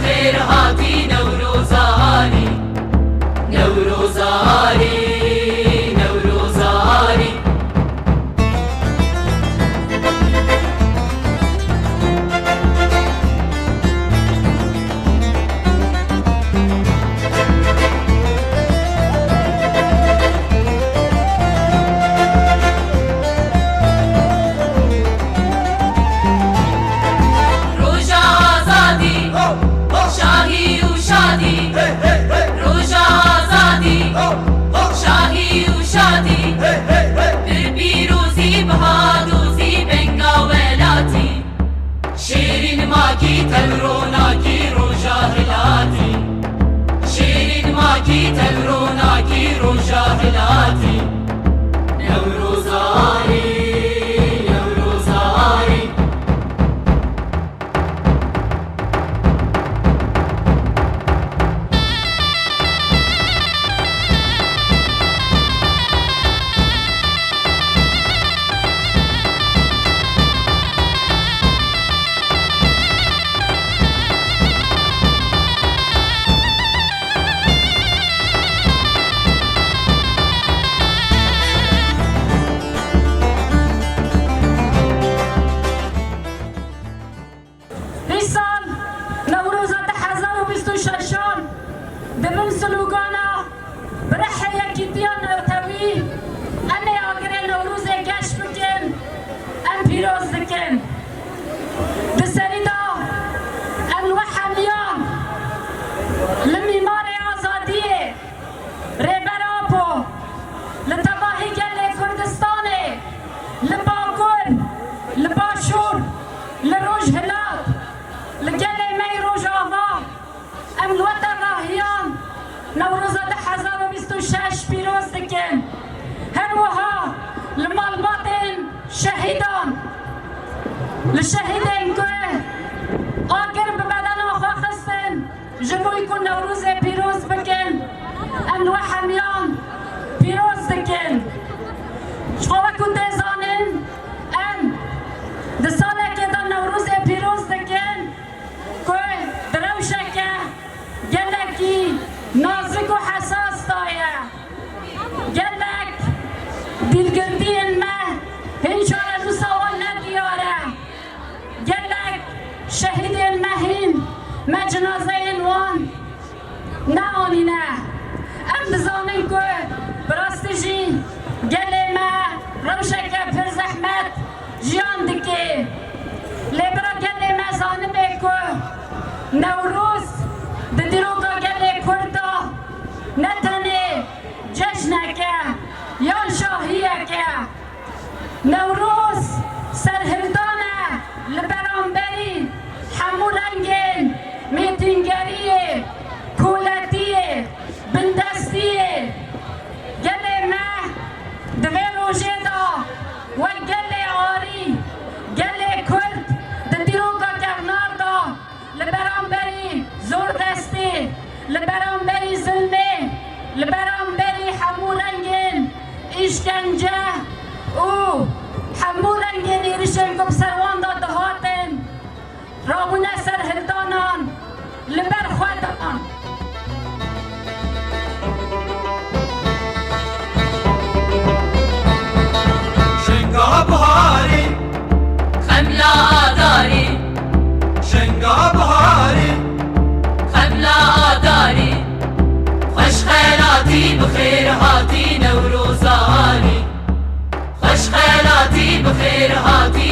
بخير هاتي نوروزاري نوروزاري نوروزاري شاهی و شادی روژا آزادی شاهی و شادی بر پیروزی بهادوزی بنگا ولاتی شیرین ماکی تلروناکی روژا هلاتی شیرین ماکی تلروناکی روژا هلاتی نوروزاری دمن سلوگانا برحی کتیان نوتوی امی آگر نوروز گشت بکن ام پیروز دکن دسری دا ام وحمیان لمیمار آزادیه ریبرابو لطباهی گل کردستانه لباگل لباشور لروج هلال لگل می روج آوا ام الوطن راهیان نوروز 2026 پیروز دکن هروها لمالباتن شهیدان لشهیدن که آگر به بدن آخوا خستن جبوی کن نوروز پیروز بکن ام وحمیان پیروز دکن شخوه کن دیزانن ام دساله که دا نوروز پیروز دکن که دروشکه گلکی نازک و حساس دایه گلک دیلگردی ما هنچاره دو سوال ندیاره گلک شهید المهین ما جنازه وان نه آنی نه ام بزانن که براستی جی گلی ما روشک پر زحمت جیان دکی لیبرا گلی ما زانمه که نوروز دروگا گل کردا نتنه جشنکه یا شاهیکه نوروز سرهردانه لبرانبری همو رنگین میتینگریه کولتیه بندستیه گل ما دوی روژه دا و گل آری گل کرد دروگا گرنار دا لبرانبری زور دستی لبرانبری ظلمه لبرانبری همو رنگین اشکنجه او همو رنگین ایرشن کب سروان دا دهاتن رابونه سرهردانان لبر خودان شنگا بهاری خملا آداری شنگا بهاری خملا آداری خوش خیلاتی بخیر هاتی نوروزاری خوش خیلاتی بخیر هاتی